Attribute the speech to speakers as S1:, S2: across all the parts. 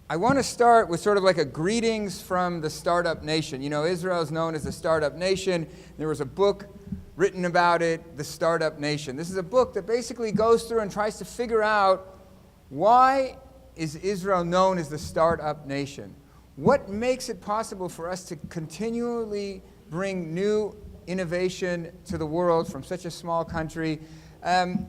S1: I want to start with sort of like a greetings from the startup nation. You know, Israel is known as the startup nation. There was a book written about it, The Startup Nation. This is a book that basically goes through and tries to figure out why is Israel known as the startup nation? What makes it possible for us to continually bring new innovation to the world from such a small country?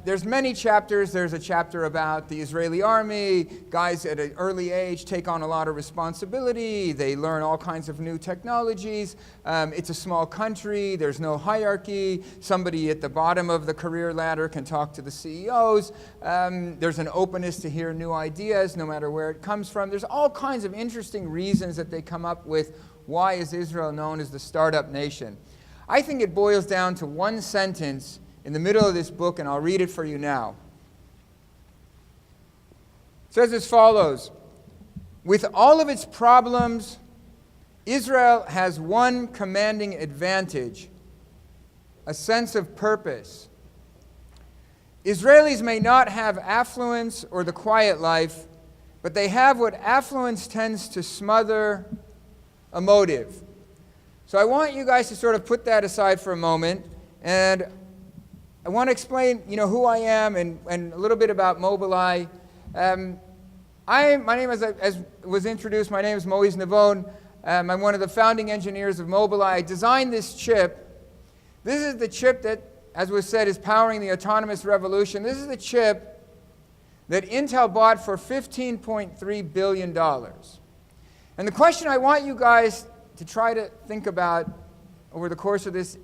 S1: There's many chapters. There's a chapter about the Israeli army. Guys at an early age take on a lot of responsibility. They learn all kinds of new technologies. It's a small country. There's no hierarchy. Somebody at the bottom of the career ladder can talk to the CEOs. There's an openness to hear new ideas, no matter where it comes from. There's all kinds of interesting reasons that they come up with. Why is Israel known as the startup nation? I think it boils down to one sentence in the middle of this book, and I'll read it for you now. It says as follows: with all of its problems, Israel has one commanding advantage: a sense of purpose. Israelis may not have affluence or the quiet life, but they have what affluence tends to smother: a motive. So I want you guys to sort of put that aside for a moment, and I want to explain, who I am and a little bit about Mobileye. My name, as was introduced, my name is Mois Navon. I'm one of the founding engineers of Mobileye. I designed this chip. This is the chip that, as was said, is powering the autonomous revolution. This is the chip that Intel bought for $15.3 billion. And the question I want you guys to try to think about over the course of this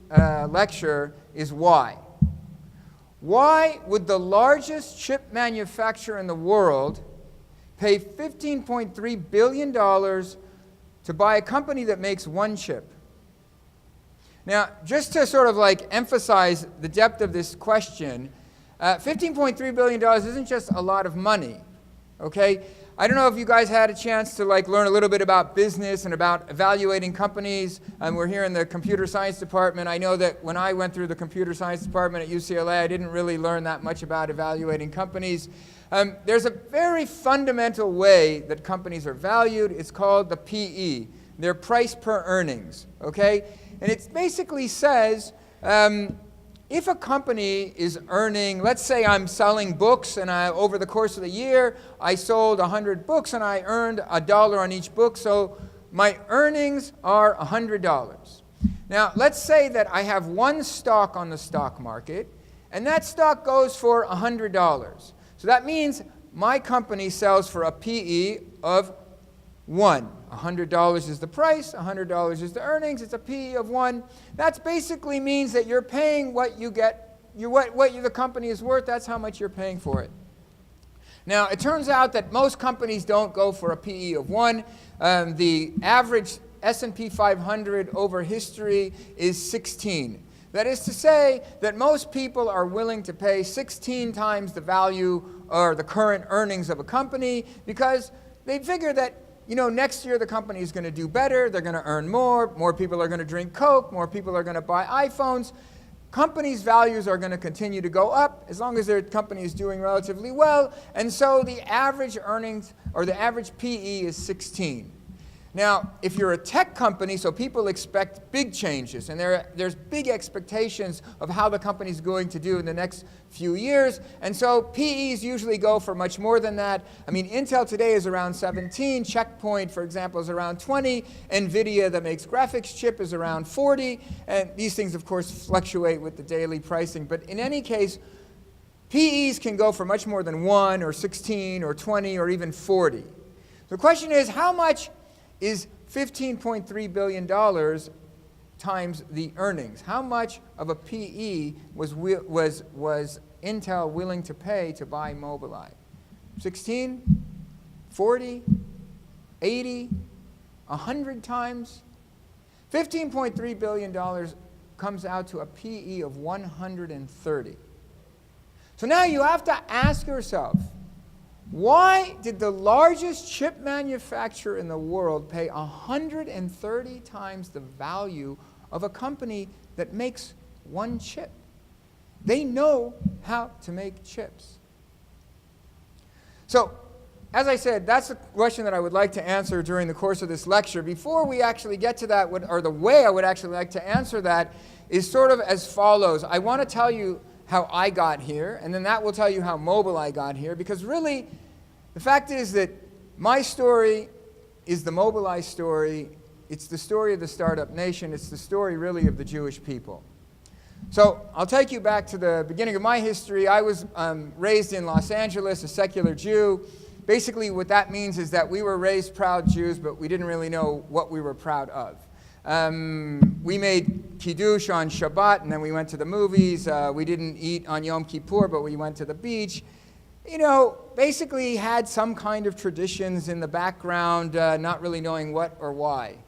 S1: lecture is why. Why would the largest chip manufacturer in the world pay $15.3 billion to buy a company that makes one chip? Now, just to sort of like emphasize the depth of this question, $15.3 billion isn't just a lot of money, okay? I don't know if you guys had a chance to learn a little bit about business and about evaluating companies. We're here in the computer science department. I know that when I went through the computer science department at UCLA, I didn't really learn that much about evaluating companies. There's a very fundamental way that companies are valued. It's called the PE, their price per earnings, okay? And it basically says, if a company is earning, let's say I'm selling books, and over the course of the year, I sold 100 books, and I earned $1 on each book, so my earnings are $100. Now, let's say that I have one stock on the stock market, and that stock goes for $100. So that means my company sells for a PE of 1. $100 is the price, $100 is the earnings, it's a PE of 1. That basically means that you're paying what you get, the company is worth, that's how much you're paying for it. Now, it turns out that most companies don't go for a PE of 1. The average S&P 500 over history is 16. That is to say that most people are willing to pay 16 times the value or the current earnings of a company because they figure that next year the company is going to do better, they're going to earn more people are going to drink Coke, more people are going to buy iPhones. Companies' values are going to continue to go up as long as their company is doing relatively well, and so the average earnings, or the average PE is 16. Now, if you're a tech company, so people expect big changes, and there's big expectations of how the company's going to do in the next few years, and so PEs usually go for much more than that. I mean, Intel today is around 17, Checkpoint, for example, is around 20, NVIDIA, that makes graphics chip, is around 40, and these things, of course, fluctuate with the daily pricing, but in any case, PEs can go for much more than 1 or 16 or 20 or even 40. The question is, how much is $15.3 billion times the earnings? How much of a PE was Intel willing to pay to buy Mobileye? 16? 40? 80? 100 times? $15.3 billion comes out to a PE of 130. So now you have to ask yourself, why did the largest chip manufacturer in the world pay 130 times the value of a company that makes one chip? They know how to make chips. So as I said, that's a question that I would like to answer during the course of this lecture. Before we actually get to that, or the way I would actually like to answer that is sort of as follows. I want to tell you how I got here, and then that will tell you how Mobileye got here, because really, the fact is that my story is the Mobileye story. It's the story of the startup nation. It's the story, really, of the Jewish people. So I'll take you back to the beginning of my history. I was raised in Los Angeles, a secular Jew. Basically, what that means is that we were raised proud Jews, but we didn't really know what we were proud of. We made Kiddush on Shabbat, and then we went to the movies. We didn't eat on Yom Kippur, but we went to the beach. You know, basically had some kind of traditions in the background, not really knowing what or why.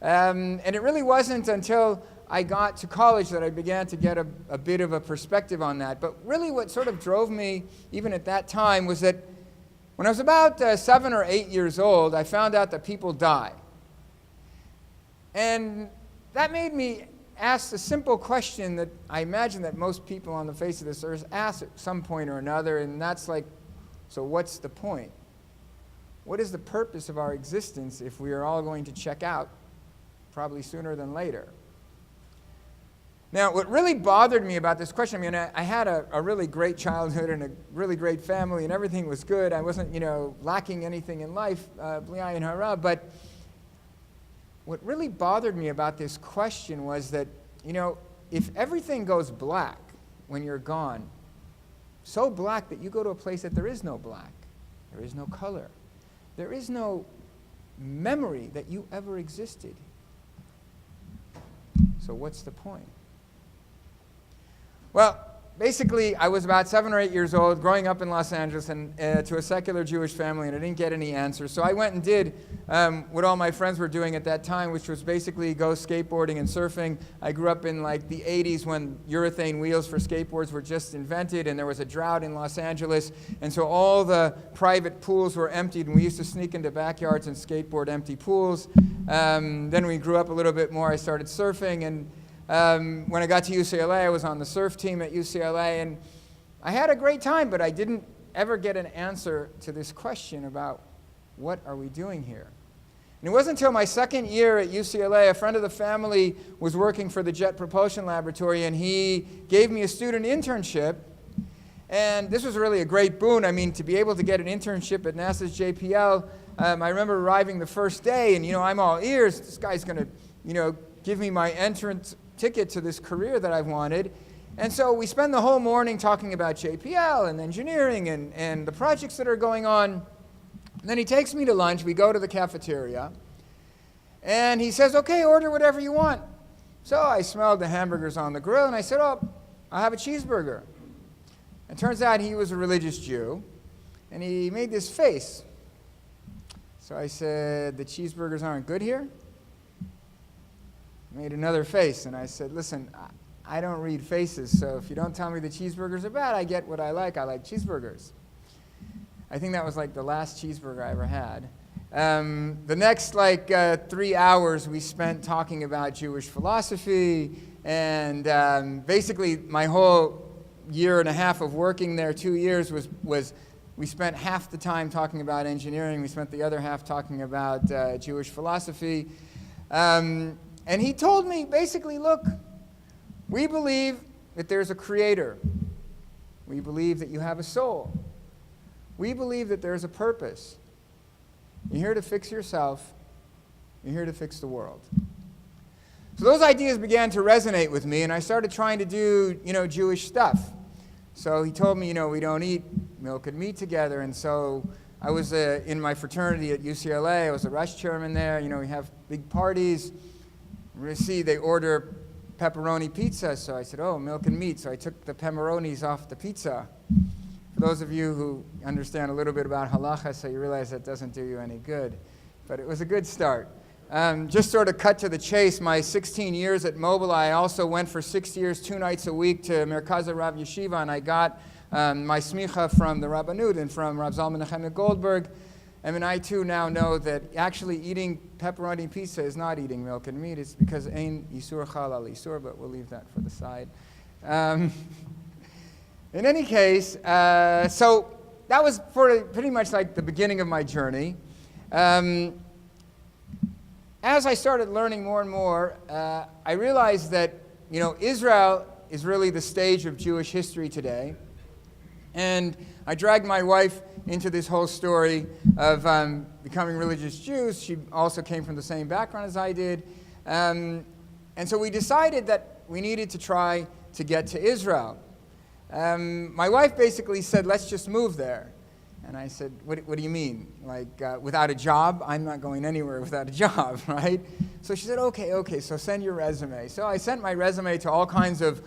S1: And it really wasn't until I got to college that I began to get a bit of a perspective on that. But really what sort of drove me, even at that time, was that when I was about 7 or 8 years old, I found out that people die. And that made me ask the simple question that I imagine that most people on the face of this earth ask at some point or another, and that's like, so what's the point? What is the purpose of our existence if we are all going to check out, probably sooner than later? Now, what really bothered me about this question, I mean, I had a really great childhood and a really great family, and everything was good. I wasn't, lacking anything in life, bli ayin hara, but what really bothered me about this question was that, if everything goes black when you're gone, so black that you go to a place that there is no black, there is no color, there is no memory that you ever existed. So what's the point? Well, basically, I was about 7 or 8 years old, growing up in Los Angeles, and to a secular Jewish family, and I didn't get any answers. So I went and did what all my friends were doing at that time, which was basically go skateboarding and surfing. I grew up in like the 80s when urethane wheels for skateboards were just invented, and there was a drought in Los Angeles, and so all the private pools were emptied, and we used to sneak into backyards and skateboard empty pools. Then we grew up a little bit more. I started surfing, and when I got to UCLA, I was on the surf team at UCLA, and I had a great time, but I didn't ever get an answer to this question about what are we doing here? And it wasn't until my second year at UCLA, a friend of the family was working for the Jet Propulsion Laboratory, and he gave me a student internship. And this was really a great boon. I mean, to be able to get an internship at NASA's JPL, I remember arriving the first day, and, I'm all ears. This guy's going to, give me my entrance ticket to this career that I've wanted. And so we spend the whole morning talking about JPL and engineering and the projects that are going on. And then he takes me to lunch. We go to the cafeteria. And he says, okay, order whatever you want. So I smelled the hamburgers on the grill, and I said, oh, I'll have a cheeseburger. It turns out he was a religious Jew, and he made this face. So I said, the cheeseburgers aren't good here? Made another face, and I said, listen, I don't read faces, so if you don't tell me the cheeseburgers are bad, I get what I like. I like cheeseburgers. I think that was like the last cheeseburger I ever had. The next 3 hours we spent talking about Jewish philosophy, and basically my whole year and a half of working there, 2 years, was we spent half the time talking about engineering. We spent the other half talking about Jewish philosophy. And he told me, basically, look, we believe that there's a creator. We believe that you have a soul. We believe that there's a purpose. You're here to fix yourself. You're here to fix the world. So those ideas began to resonate with me, and I started trying to do, Jewish stuff. So he told me, we don't eat milk and meat together, and so I was in my fraternity at UCLA. I was a Rosh chairman there. We have big parties. They order pepperoni pizza, so I said, oh, milk and meat. So I took the pepperonis off the pizza. For those of you who understand a little bit about halacha, so you realize that doesn't do you any good. But it was a good start. Just sort of cut to the chase, my 16 years at Mobileye, I also went for 6 years, 2 nights a week to Merkaz Rav Yeshiva, and I got my smicha from the Rabbanut and from Rav Zalman Nechemia Goldberg. I mean, I too now know that actually eating pepperoni pizza is not eating milk and meat. It's because ein yisur chalal yisur, but we'll leave that for the side. In any case, so that was pretty much like the beginning of my journey. As I started learning more and more, I realized that, Israel is really the stage of Jewish history today. And I dragged my wife into this whole story of becoming religious Jews. She also came from the same background as I did. And so we decided that we needed to try to get to Israel. My wife basically said, let's just move there. And I said, what do you mean? Like, without a job? I'm not going anywhere without a job, right? So she said, okay, so send your resume. So I sent my resume to all kinds of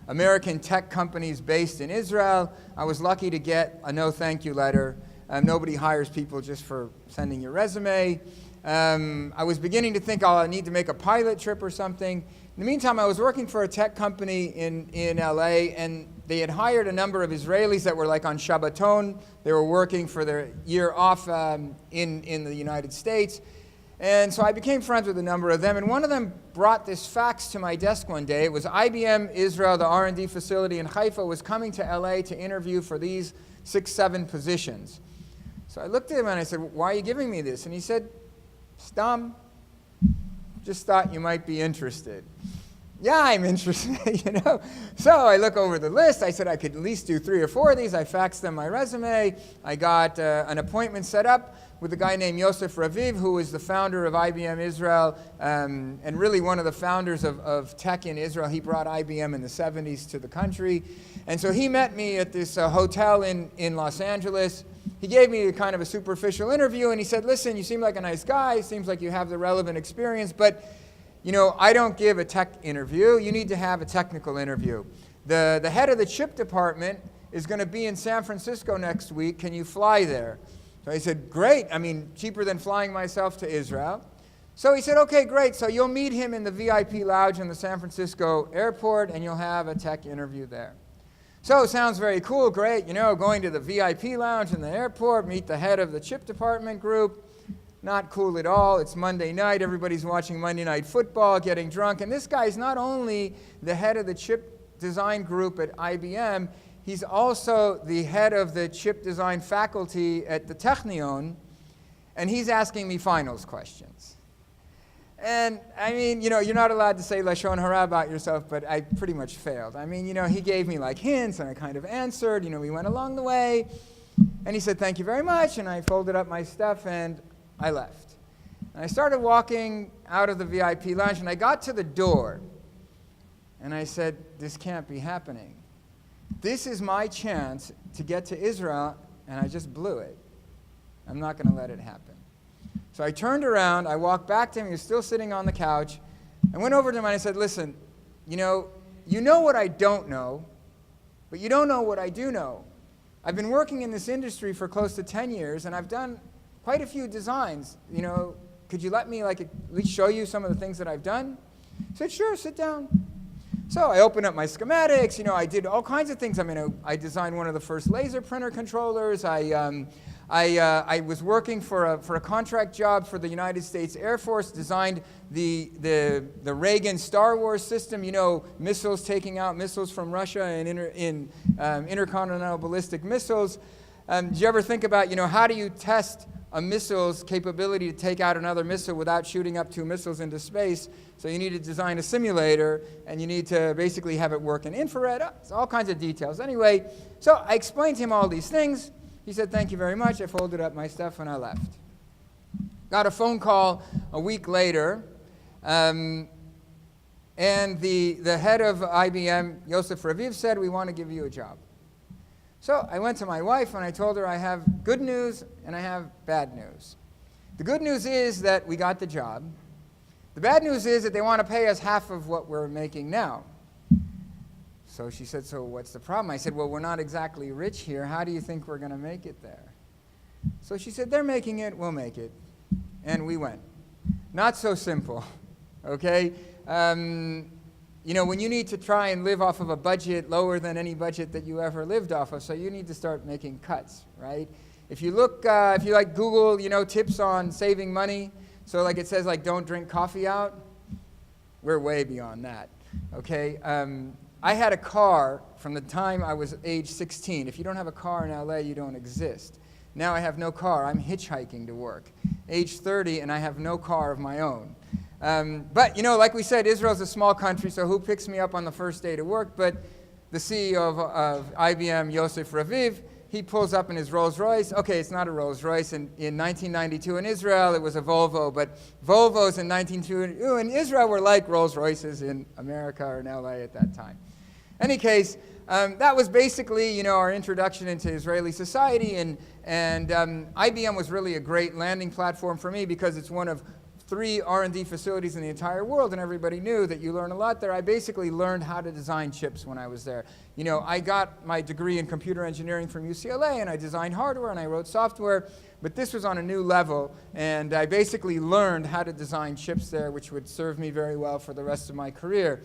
S1: American tech companies based in Israel. I was lucky to get a no thank you letter. Nobody hires people just for sending your resume. I was beginning to think, I need to make a pilot trip or something. In the meantime, I was working for a tech company in LA, and they had hired a number of Israelis that were like on Shabbaton. They were working for their year off in the United States. And so I became friends with a number of them, and one of them brought this fax to my desk one day. It was IBM Israel, the R&D facility in Haifa, was coming to LA to interview for these 6-7 positions. So I looked at him and I said, why are you giving me this? And he said, Stam, just thought you might be interested. Yeah, I'm interested, So I look over the list. I said I could at least do 3 or 4 of these. I faxed them my resume. I got an appointment set up with a guy named Yosef Raviv, who is the founder of IBM Israel, and really one of the founders of tech in Israel. He brought IBM in the 70s to the country. And so he met me at this hotel in Los Angeles. He gave me kind of a superficial interview, and he said, listen, you seem like a nice guy. Seems like you have the relevant experience, but I don't give a tech interview. You need to have a technical interview. The head of the chip department is going to be in San Francisco next week. Can you fly there? So I said, great. Cheaper than flying myself to Israel. So he said, okay, great. So you'll meet him in the VIP lounge in the San Francisco airport, and you'll have a tech interview there. So it sounds very cool, great. Going to the VIP lounge in the airport, meet the head of the chip department group. Not cool at all. It's Monday night. Everybody's watching Monday Night Football, getting drunk. And this guy's not only the head of the chip design group at IBM, he's also the head of the chip design faculty at the Technion, and he's asking me finals questions. And you're not allowed to say Lashon Hara about yourself, but I pretty much failed. He gave me like hints, and I kind of answered. We went along the way. And he said, thank you very much. And I folded up my stuff, and I left. And I started walking out of the VIP lounge, and I got to the door. And I said, this can't be happening. This is my chance to get to Israel, and I just blew it. I'm not going to let it happen. So I turned around, I walked back to him, he was still sitting on the couch. I went over to him and I said, listen, you know what I don't know, but you don't know what I do know. I've been working in this industry for close to 10 years, and I've done quite a few designs. Could you let me at least show you some of the things that I've done? He said, sure, sit down. So I opened up my schematics. I did all kinds of things. I designed one of the first laser printer controllers. I was working for a contract job for the United States Air Force, designed the Reagan Star Wars system, missiles taking out missiles from Russia and intercontinental ballistic missiles. Did you ever think about, how do you test a missile's capability to take out another missile without shooting up 2 missiles into space? So you need to design a simulator, and you need to basically have it work in infrared. It's all kinds of details. Anyway, so I explained to him all these things. He said, thank you very much. I folded up my stuff, and I left. Got a phone call a week later, and the head of IBM, Yosef Raviv, said, we want to give you a job. So I went to my wife, and I told her I have good news, and I have bad news. The good news is that we got the job. The bad news is that they want to pay us half of what we're making now. So she said, so what's the problem? I said, well, we're not exactly rich here. How do you think we're going to make it there? So she said, they're making it, we'll make it. And we went. Not so simple, okay? When you need to try and live off of a budget lower than any budget that you ever lived off of, so you need to start making cuts, right? If you look, if you Google, tips on saving money, so it says don't drink coffee out, we're way beyond that, okay? I had a car from the time I was age 16. If you don't have a car in LA, you don't exist. Now I have no car. I'm hitchhiking to work. Age 30, and I have no car of my own. But, like we said, Israel's a small country, so who picks me up on the first day to work? But the CEO of IBM, Yosef Raviv, he pulls up in his Rolls Royce. Okay, it's not a Rolls Royce. In 1992 in Israel, it was a Volvo, but Volvos in 1992 in Israel were like Rolls Royces in America or in LA at that time. Any case, that was basically, our introduction into Israeli society, and IBM was really a great landing platform for me because it's one of 3 R&D facilities in the entire world, and everybody knew that you learn a lot there. I basically learned how to design chips when I was there. I got my degree in computer engineering from UCLA, and I designed hardware, and I wrote software, but this was on a new level, and I basically learned how to design chips there, which would serve me very well for the rest of my career.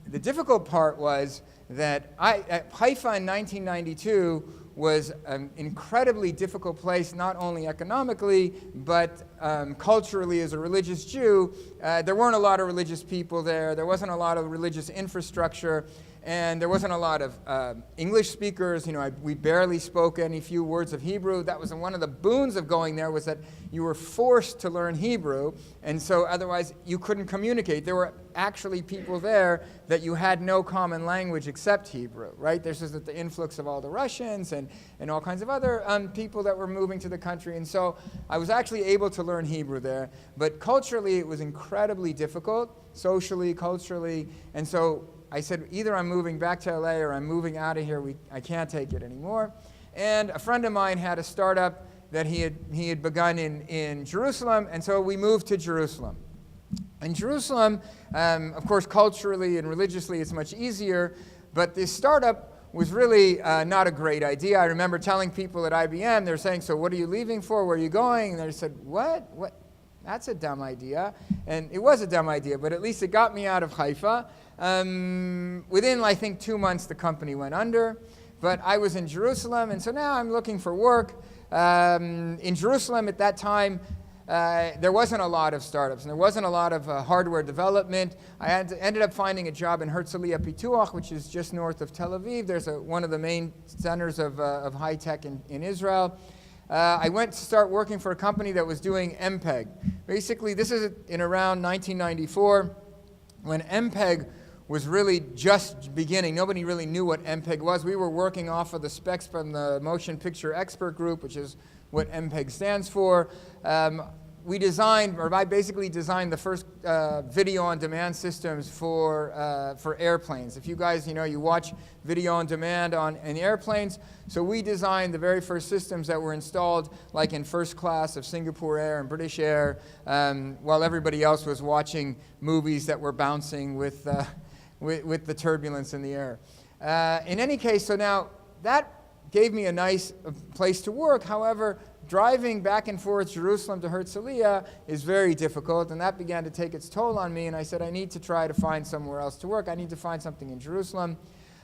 S1: The difficult part was that Haifa in 1992 was an incredibly difficult place, not only economically, but culturally as a religious Jew. There weren't a lot of religious people there. There wasn't a lot of religious infrastructure. And there wasn't a lot of English speakers. We barely spoke any few words of Hebrew. That was one of the boons of going there, was that you were forced to learn Hebrew, and so otherwise you couldn't communicate. There were actually people there that you had no common language except Hebrew, right? This is the influx of all the Russians and all kinds of other people that were moving to the country, and so I was actually able to learn Hebrew there. But culturally, it was incredibly difficult, socially, culturally, and so I said, either I'm moving back to LA or I'm moving out of here. I can't take it anymore. And a friend of mine had a startup that he had begun in Jerusalem, and so we moved to Jerusalem. In Jerusalem, of course, culturally and religiously, it's much easier, but this startup was really not a great idea. I remember telling people at IBM, they're saying, so what are you leaving for? Where are you going? And they said, what? That's a dumb idea. And it was a dumb idea, but at least it got me out of Haifa. Within, I think, 2 months, the company went under. But I was in Jerusalem, and so now I'm looking for work. In Jerusalem at that time, there wasn't a lot of startups, and there wasn't a lot of hardware development. I ended up finding a job in Herzliya Pituach, which is just north of Tel Aviv. There's one of the main centers of high tech in Israel. I went to start working for a company that was doing MPEG. Basically, this is in around 1994, when MPEG was really just beginning. Nobody really knew what MPEG was. We were working off of the specs from the Motion Picture Expert Group, which is what MPEG stands for. I basically designed the first video-on-demand systems for airplanes. If you guys, you watch video-on-demand in airplanes, so we designed the very first systems that were installed, like in first class of Singapore Air and British Air, while everybody else was watching movies that were bouncing with the turbulence in the air. In any case, so now that gave me a nice place to work. However, driving back and forth Jerusalem to Herzliya is very difficult, and that began to take its toll on me, and I said, I need to try to find somewhere else to work. I need to find something in Jerusalem.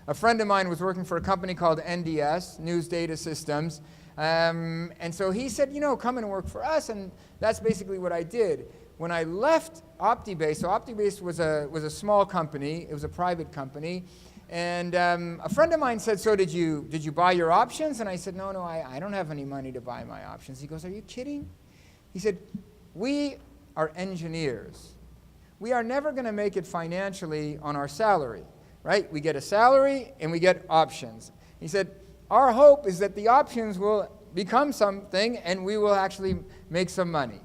S1: A friend of mine was working for a company called NDS, News Data Systems, and so he said, come and work for us, and that's basically what I did. When I left OptiBase, so OptiBase was a small company, it was a private company, and a friend of mine said, so did you buy your options? And I said, no, I don't have any money to buy my options. He goes, are you kidding? He said, we are engineers. We are never going to make it financially on our salary, right? We get a salary and we get options. He said, our hope is that the options will become something and we will actually make some money.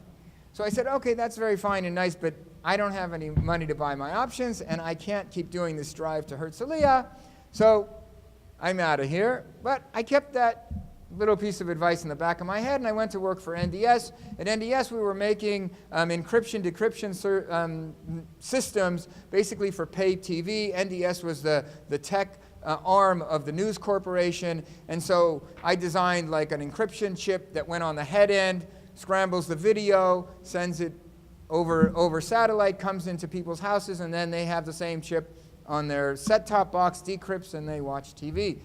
S1: So I said, okay, that's very fine and nice, but I don't have any money to buy my options, and I can't keep doing this drive to Herzliya, so I'm out of here. But I kept that little piece of advice in the back of my head, and I went to work for NDS. At NDS, we were making encryption-decryption systems, basically for paid TV. NDS was the tech arm of the News Corporation, and so I designed like an encryption chip that went on the head end, scrambles the video, sends it over satellite, comes into people's houses, and then they have the same chip on their set-top box, decrypts, and they watch TV.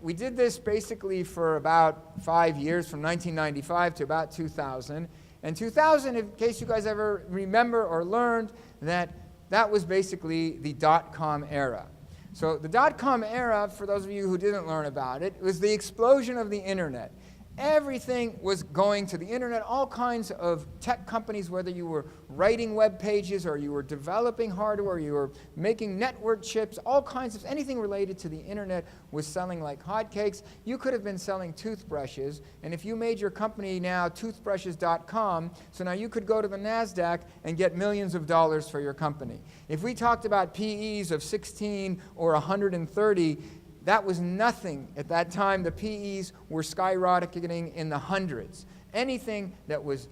S1: We did this basically for about 5 years, from 1995 to about 2000. And 2000, in case you guys ever remember or learned, that that was basically the dot-com era. So the dot-com era, for those of you who didn't learn about it, was the explosion of the internet. Everything was going to the internet, all kinds of tech companies, whether you were writing web pages or you were developing hardware, you were making network chips, all kinds of, anything related to the internet was selling like hotcakes. You could have been selling toothbrushes, and if you made your company now toothbrushes.com, so now you could go to the NASDAQ and get millions of dollars for your company. If we talked about PEs of 16 or 130, that was nothing at that time. The PEs were skyrocketing in the hundreds. Anything that was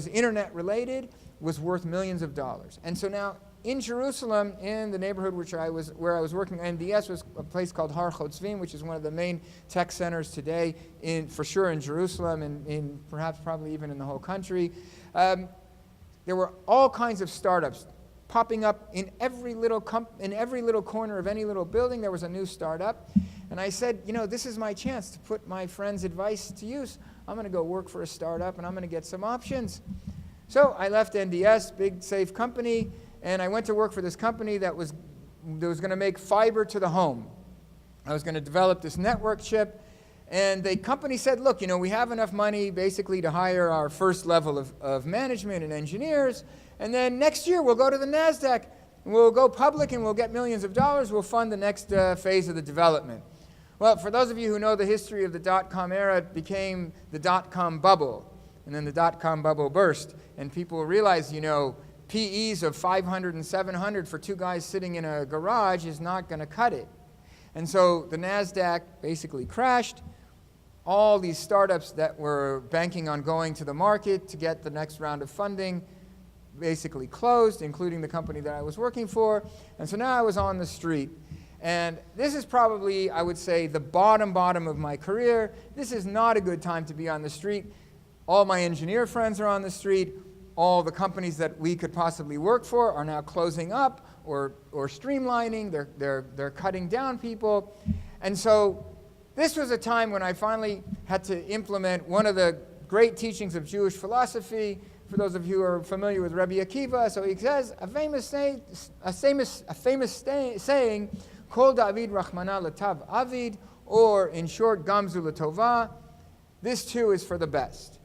S1: internet related was worth millions of dollars. And so now in Jerusalem, in the neighborhood where I was working, NDS was a place called Har Chotzvim, which is one of the main tech centers today, for sure in Jerusalem and in probably even in the whole country. There were all kinds of startups popping up in every little corner of any little building. There was a new startup. And I said, this is my chance to put my friend's advice to use. I'm going to go work for a startup, and I'm going to get some options. So I left NDS, big, safe company, and I went to work for this company that was going to make fiber to the home. I was going to develop this network chip. And the company said, look, we have enough money basically to hire our first level of management and engineers. And then next year we'll go to the NASDAQ and we'll go public and we'll get millions of dollars. We'll fund the next phase of the development. Well, for those of you who know the history of the dot-com era, it became the dot-com bubble. And then the dot-com bubble burst. And people realized, PEs of 500 and 700 for two guys sitting in a garage is not going to cut it. And so the NASDAQ basically crashed. All these startups that were banking on going to the market to get the next round of funding basically closed, including the company that I was working for. And so now I was on the street. And this is probably, I would say, the bottom of my career. This is not a good time to be on the street. All my engineer friends are on the street. All the companies that we could possibly work for are now closing up or streamlining. They're cutting down people. And so this was a time when I finally had to implement one of the great teachings of Jewish philosophy. For those of you who are familiar with Rabbi Akiva, so he says a famous saying, Kol David Rachmana Latav Avid, or in short, Gamzu Latova. This too is for the best.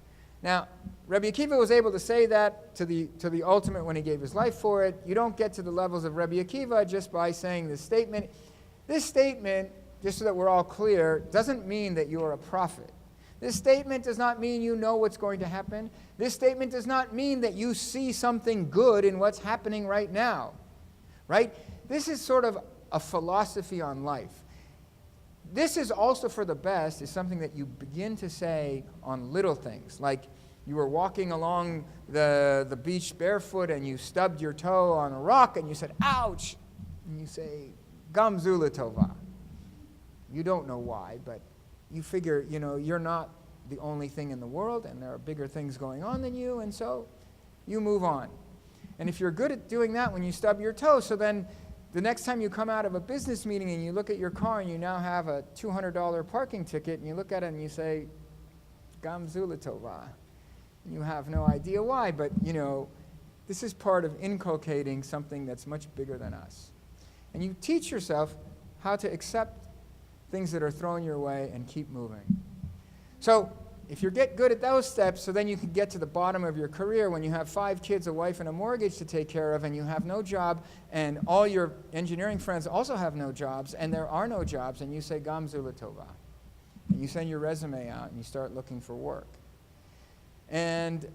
S1: Now, Rabbi Akiva was able to say that to the ultimate when he gave his life for it. You don't get to the levels of Rabbi Akiva just by saying this statement. This statement, just so that we're all clear, doesn't mean that you are a prophet. This statement does not mean you know what's going to happen. This statement does not mean that you see something good in what's happening right now. Right? This is sort of a philosophy on life. This is also for the best is something that you begin to say on little things. Like you were walking along the beach barefoot and you stubbed your toe on a rock and you said, ouch! And you say, Gam Zula Tova. You don't know why, but you figure, you're not the only thing in the world, and there are bigger things going on than you, and so you move on. And if you're good at doing that when you stub your toe, so then the next time you come out of a business meeting and you look at your car and you now have a $200 parking ticket, and you look at it and you say, Gam Zula Tova. And you have no idea why, but, this is part of inculcating something that's much bigger than us. And you teach yourself how to accept things that are thrown your way and keep moving. So if you get good at those steps, so then you can get to the bottom of your career when you have 5 kids, a wife, and a mortgage to take care of, and you have no job, and all your engineering friends also have no jobs, and there are no jobs, and you say, Gam Zula Tova. And you send your resume out, and you start looking for work. And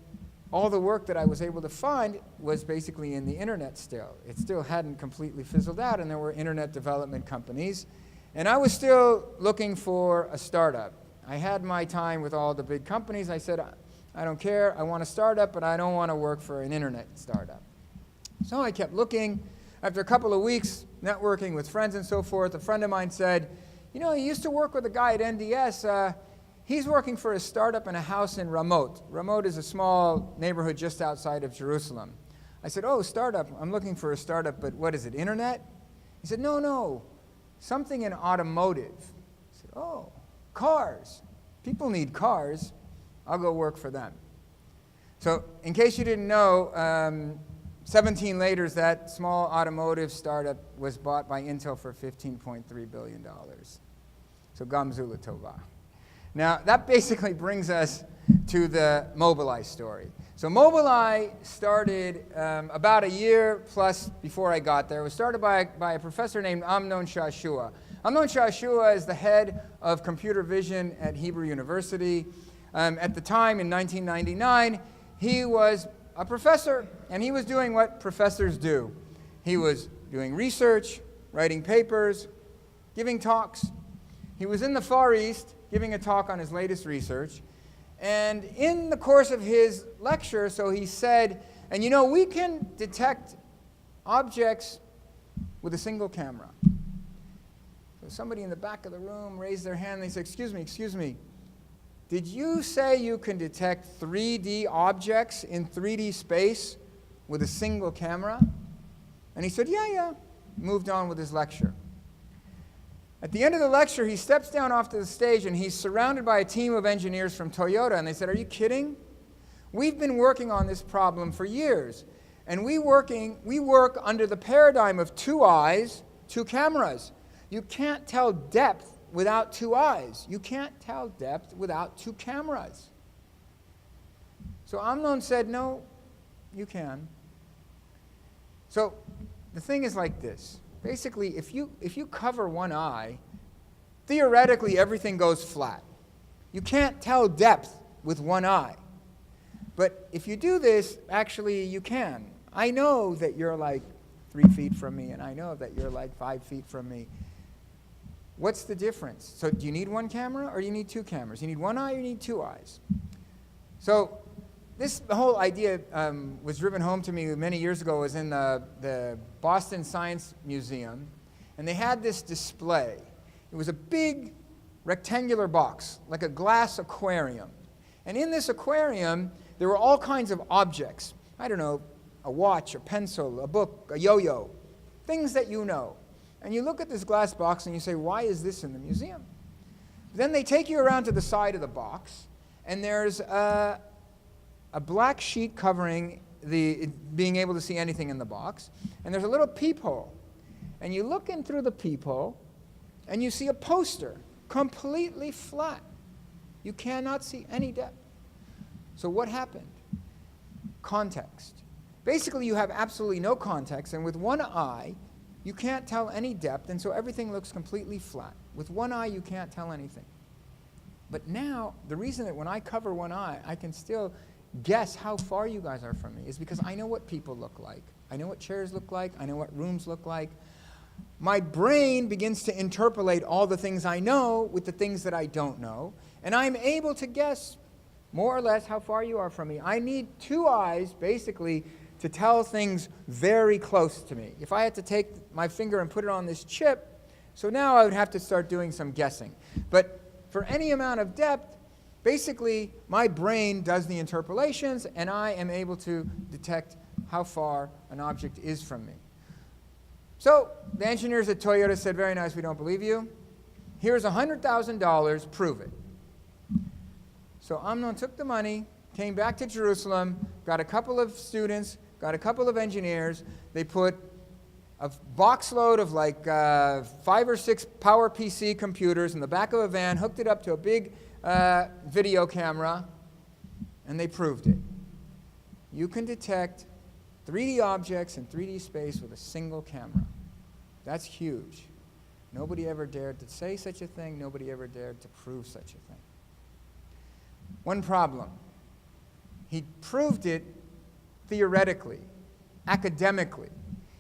S1: all the work that I was able to find was basically in the internet still. It still hadn't completely fizzled out, and there were internet development companies. And I was still looking for a startup. I had my time with all the big companies. I said, I don't care. I want a startup, but I don't want to work for an internet startup. So I kept looking. After a couple of weeks networking with friends and so forth, a friend of mine said, you used to work with a guy at NDS. He's working for a startup in a house in Ramot. Ramot is a small neighborhood just outside of Jerusalem. I said, oh, startup. I'm looking for a startup, but what is it, internet? He said, no. Something in automotive. I said, oh, cars. People need cars. I'll go work for them. So in case you didn't know, 17 later, that small automotive startup was bought by Intel for $15.3 billion. So Gamzula Tova. Now, that basically brings us to the Mobileye story. So Mobileye started about a year plus before I got there. It was started by a professor named Amnon Shashua. Amnon Shashua is the head of computer vision at Hebrew University. At the time, in 1999, he was a professor, and he was doing what professors do. He was doing research, writing papers, giving talks. He was in the Far East giving a talk on his latest research. And in the course of his lecture, so he said, and you know, we can detect objects with a single camera. So somebody in the back of the room raised their hand and they said, excuse me, did you say you can detect 3D objects in 3D space with a single camera? And he said, yeah. Moved on with his lecture. At the end of the lecture, he steps down off to the stage and he's surrounded by a team of engineers from Toyota. And they said, are you kidding? We've been working on this problem for years. And we work under the paradigm of 2 eyes, 2 cameras. You can't tell depth without 2 eyes. You can't tell depth without 2 cameras. So Amnon said, no, you can. So the thing is like this. Basically, if you cover 1 eye, theoretically everything goes flat. You can't tell depth with 1 eye. But if you do this, actually you can. I know that you're like 3 feet from me, and I know that you're like 5 feet from me. What's the difference? So do you need 1 camera or do you need 2 cameras? You need 1 eye or you need 2 eyes? So the whole idea was driven home to me many years ago. It was in the Boston Science Museum, and they had this display. It was a big rectangular box, like a glass aquarium. And in this aquarium, there were all kinds of objects. I don't know, a watch, a pencil, a book, a yo-yo, things that you know. And you look at this glass box and you say, why is this in the museum? Then they take you around to the side of the box, and there's a black sheet covering being able to see anything in the box, and there's a little peephole. And you look in through the peephole, and you see a poster, completely flat. You cannot see any depth. So what happened? Context. Basically, you have absolutely no context, and with 1 eye, you can't tell any depth, and so everything looks completely flat. With 1 eye, you can't tell anything. But now, the reason that when I cover 1 eye, I can still guess how far you guys are from me is because I know what people look like. I know what chairs look like. I know what rooms look like. My brain begins to interpolate all the things I know with the things that I don't know, and I'm able to guess more or less how far you are from me. I need 2 eyes, basically, to tell things very close to me. If I had to take my finger and put it on this chip, so now I would have to start doing some guessing. But for any amount of depth, basically my brain does the interpolations and I am able to detect how far an object is from me. So the engineers at Toyota said, very nice, we don't believe you. Here's $100,000, prove it. So Amnon took the money, came back to Jerusalem, got a couple of students, got a couple of engineers. They put a box load of like 5 or 6 PowerPC computers in the back of a van, hooked it up to a big video camera, and they proved it. You can detect 3D objects in 3D space with a single camera. That's huge. Nobody ever dared to say such a thing. Nobody ever dared to prove such a thing. One problem. He proved it theoretically, academically.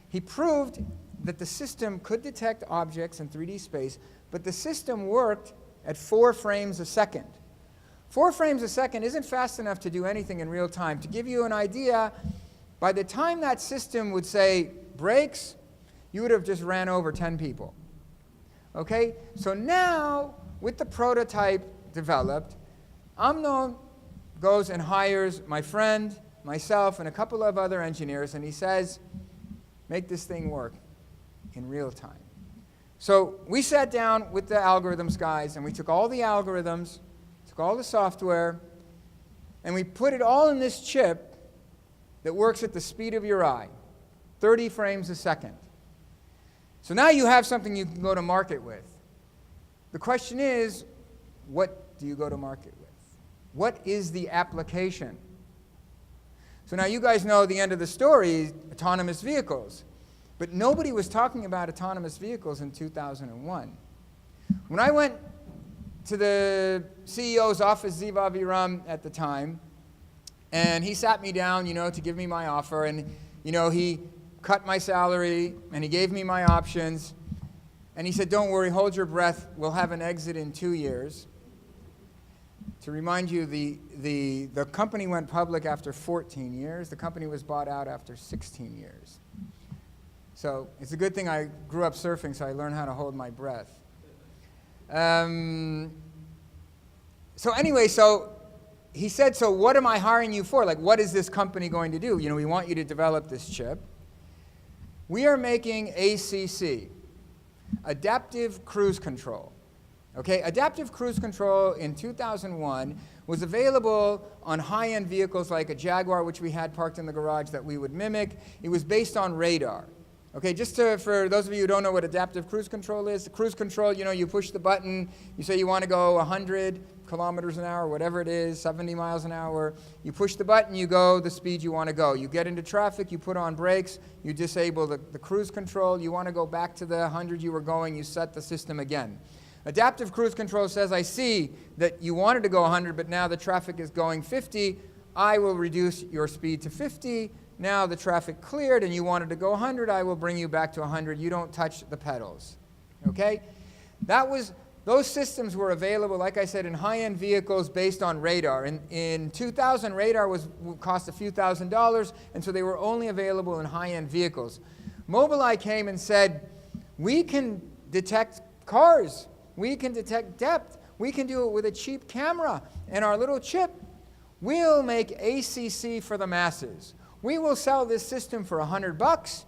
S1: He proved that the system could detect objects in 3D space, but the system worked at 4 frames a second. 4 frames a second isn't fast enough to do anything in real time. To give you an idea, by the time that system would say brakes, you would have just ran over 10 people. Okay? So now, with the prototype developed, Amnon goes and hires my friend, myself, and a couple of other engineers, and he says, make this thing work in real time. So we sat down with the algorithms guys, and we took all the algorithms, took all the software, and we put it all in this chip that works at the speed of your eye. 30 frames a second. So now you have something you can go to market with. The question is, what do you go to market with? What is the application? So now you guys know the end of the story, autonomous vehicles. But nobody was talking about autonomous vehicles in 2001. When I went to the CEO's office, Ziva Aviram, at the time, and he sat me down, to give me my offer, and, he cut my salary, and he gave me my options, and he said, don't worry, hold your breath, we'll have an exit in 2 years. To remind you, the company went public after 14 years. The company was bought out after 16 years. So it's a good thing I grew up surfing, so I learned how to hold my breath. So anyway, so he said, so what am I hiring you for? Like, what is this company going to do? We want you to develop this chip. We are making ACC, Adaptive Cruise Control. Okay, Adaptive Cruise Control in 2001 was available on high-end vehicles like a Jaguar, which we had parked in the garage that we would mimic. It was based on radar. Okay, for those of you who don't know what adaptive cruise control is, cruise control, you push the button, you say you want to go 100 kilometers an hour, whatever it is, 70 miles an hour. You push the button, you go the speed you want to go. You get into traffic, you put on brakes, you disable the cruise control. You want to go back to the 100 you were going, you set the system again. Adaptive cruise control says, I see that you wanted to go 100, but now the traffic is going 50. I will reduce your speed to 50. Now the traffic cleared and you wanted to go 100, I will bring you back to 100. You don't touch the pedals. Okay? Those systems were available, like I said, in high-end vehicles based on radar. In 2000, radar cost a few $1,000s, and so they were only available in high-end vehicles. Mobileye came and said, we can detect cars. We can detect depth. We can do it with a cheap camera and our little chip. We'll make ACC for the masses. We will sell this system for $100,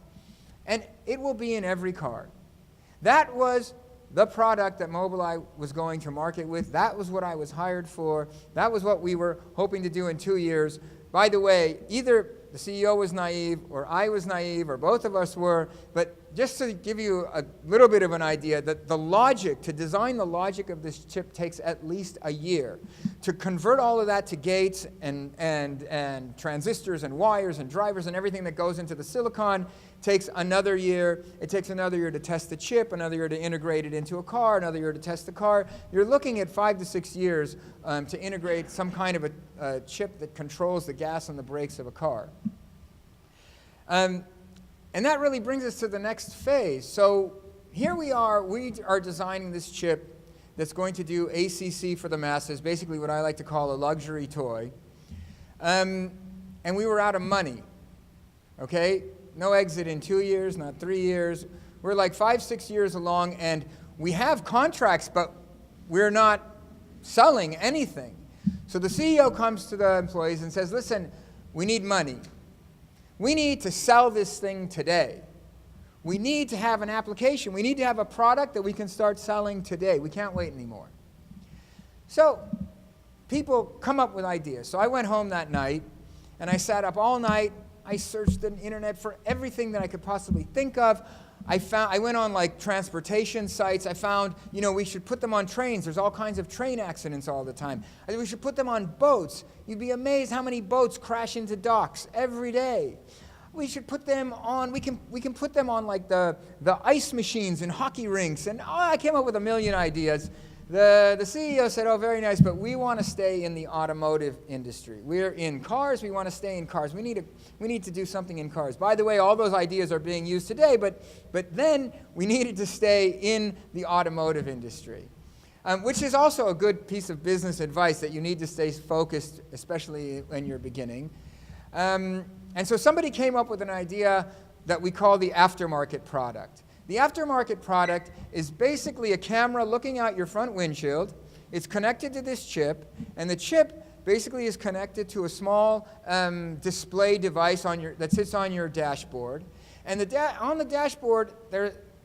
S1: and it will be in every car. That was the product that Mobileye was going to market with. That was what I was hired for. That was what we were hoping to do in 2 years. By the way, either the CEO was naive, or I was naive, or both of us were, but just to give you a little bit of an idea, that to design the logic of this chip takes at least a year. To convert all of that to gates and transistors and wires and drivers and everything that goes into the silicon takes another year. It takes another year to test the chip, another year to integrate it into a car, another year to test the car. You're looking at 5 to 6 years to integrate some kind of a chip that controls the gas and the brakes of a car. And that really brings us to the next phase. So here we are designing this chip that's going to do ACC for the masses, basically what I like to call a luxury toy. And we were out of money, okay? No exit in 2 years, not 3 years. We're like 5, 6 years along, and we have contracts, but we're not selling anything. So the CEO comes to the employees and says, listen, we need money. We need to sell this thing today. We need to have an application. We need to have a product that we can start selling today. We can't wait anymore. So people come up with ideas. So I went home that night, and I sat up all night. I searched the internet for everything that I could possibly think of. I went on like transportation sites. I found, we should put them on trains. There's all kinds of train accidents all the time. We should put them on boats. You'd be amazed how many boats crash into docks every day. We should put them on, we can put them on like the ice machines in hockey rinks. And I came up with a million ideas. The CEO said, oh, very nice, but we want to stay in the automotive industry. We're in cars. We want to stay in cars. We need to do something in cars. By the way, all those ideas are being used today, but then we needed to stay in the automotive industry, which is also a good piece of business advice, that you need to stay focused, especially when you're beginning. And so somebody came up with an idea that we call the aftermarket product. The aftermarket product is basically a camera looking out your front windshield. It's connected to this chip, and the chip basically is connected to a small display device that sits on your dashboard. And on the dashboard,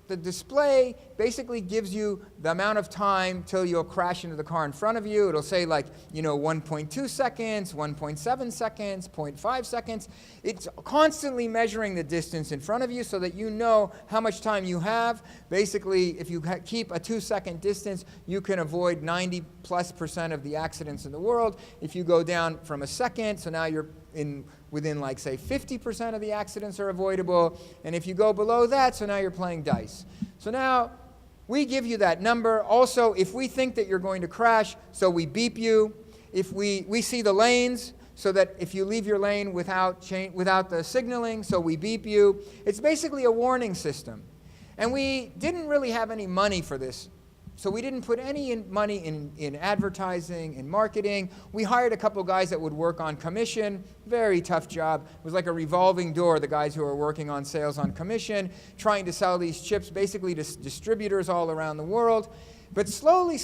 S1: the display basically gives you the amount of time till you'll crash into the car in front of you. It'll say 1.2 seconds, 1.7 seconds, 0.5 seconds. It's constantly measuring the distance in front of you so that you know how much time you have. Basically, if you keep a 2-second distance, you can avoid 90+% of the accidents in the world. If you go down from a second, so now you're within, say, 50% of the accidents are avoidable. And if you go below that, so now you're playing dice. So now we give you that number. Also, if we think that you're going to crash, so we beep you. If we see the lanes, so that if you leave your lane without the signaling, so we beep you. It's basically a warning system. And we didn't really have any money for this. So we didn't put any money in advertising, in marketing. We hired a couple guys that would work on commission. Very tough job. It was like a revolving door, the guys who were working on sales on commission, trying to sell these chips basically to distributors all around the world. But slowly,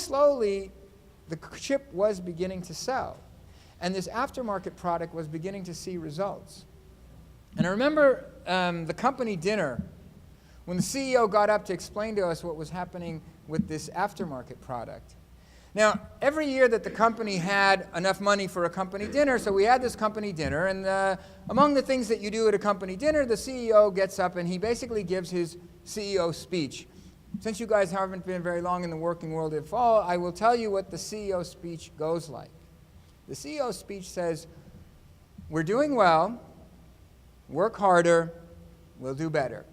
S1: the chip was beginning to sell. And this aftermarket product was beginning to see results. And I remember the company dinner, when the CEO got up to explain to us what was happening with this aftermarket product. Now, every year that the company had enough money for a company dinner, so we had this company dinner, and among the things that you do at a company dinner, the CEO gets up and he basically gives his CEO speech. Since you guys haven't been very long in the working world at all, I will tell you what the CEO speech goes like. The CEO speech says, "We're doing well, work harder, we'll do better."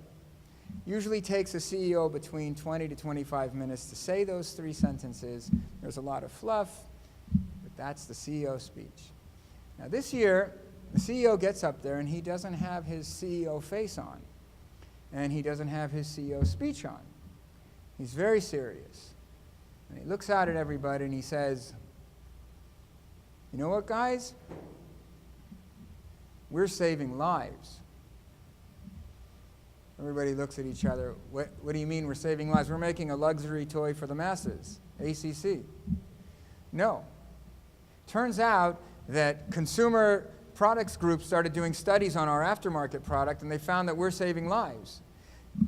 S1: Usually takes a CEO between 20 to 25 minutes to say those 3 sentences. There's a lot of fluff, but that's the CEO speech. Now this year, the CEO gets up there and he doesn't have his CEO face on, and he doesn't have his CEO speech on. He's very serious. And he looks out at everybody and he says, "You know what, guys? We're saving lives." Everybody looks at each other. What do you mean we're saving lives? We're making a luxury toy for the masses, ACC. No. Turns out that consumer products groups started doing studies on our aftermarket product, and they found that we're saving lives.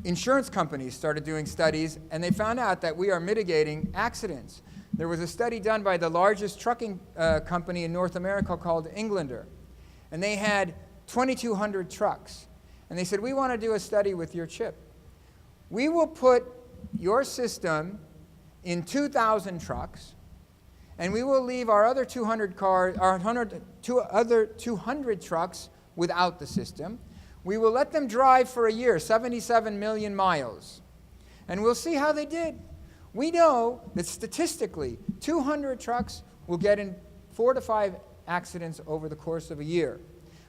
S1: Insurance companies started doing studies, and they found out that we are mitigating accidents. There was a study done by the largest trucking company in North America called Englander, and they had 2,200 trucks. And they said, "We want to do a study with your chip. We will put your system in 2,000 trucks, and we will leave our other 200 trucks without the system. We will let them drive for a year, 77 million miles, and we'll see how they did. We know that statistically, 200 trucks will get in 4 to 5 accidents over the course of a year.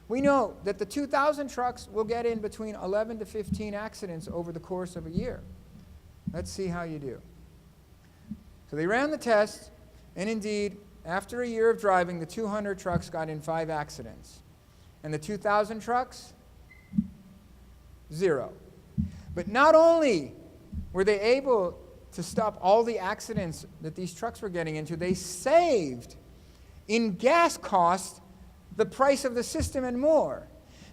S1: We know that the 2,000 trucks will get in between 11 to 15 accidents over the course of a year. Let's see how you do." So they ran the test, and indeed, after a year of driving, the 200 trucks got in 5 accidents. And the 2,000 trucks, 0. But not only were they able to stop all the accidents that these trucks were getting into, they saved in gas costs the price of the system and more.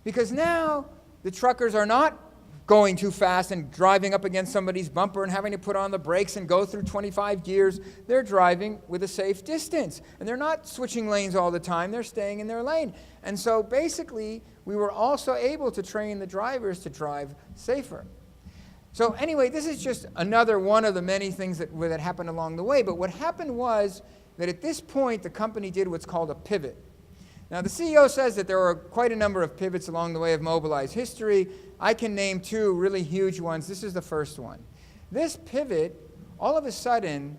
S1: Because now the truckers are not going too fast and driving up against somebody's bumper and having to put on the brakes and go through 25 gears. They're driving with a safe distance. And they're not switching lanes all the time. They're staying in their lane. And so basically, we were also able to train the drivers to drive safer. So anyway, this is just another one of the many things that happened along the way. But what happened was that at this point, the company did what's called a pivot. Now, the CEO says that there were quite a number of pivots along the way of Mobileye's history. I can name 2 really huge ones. This is the first one. This pivot, all of a sudden,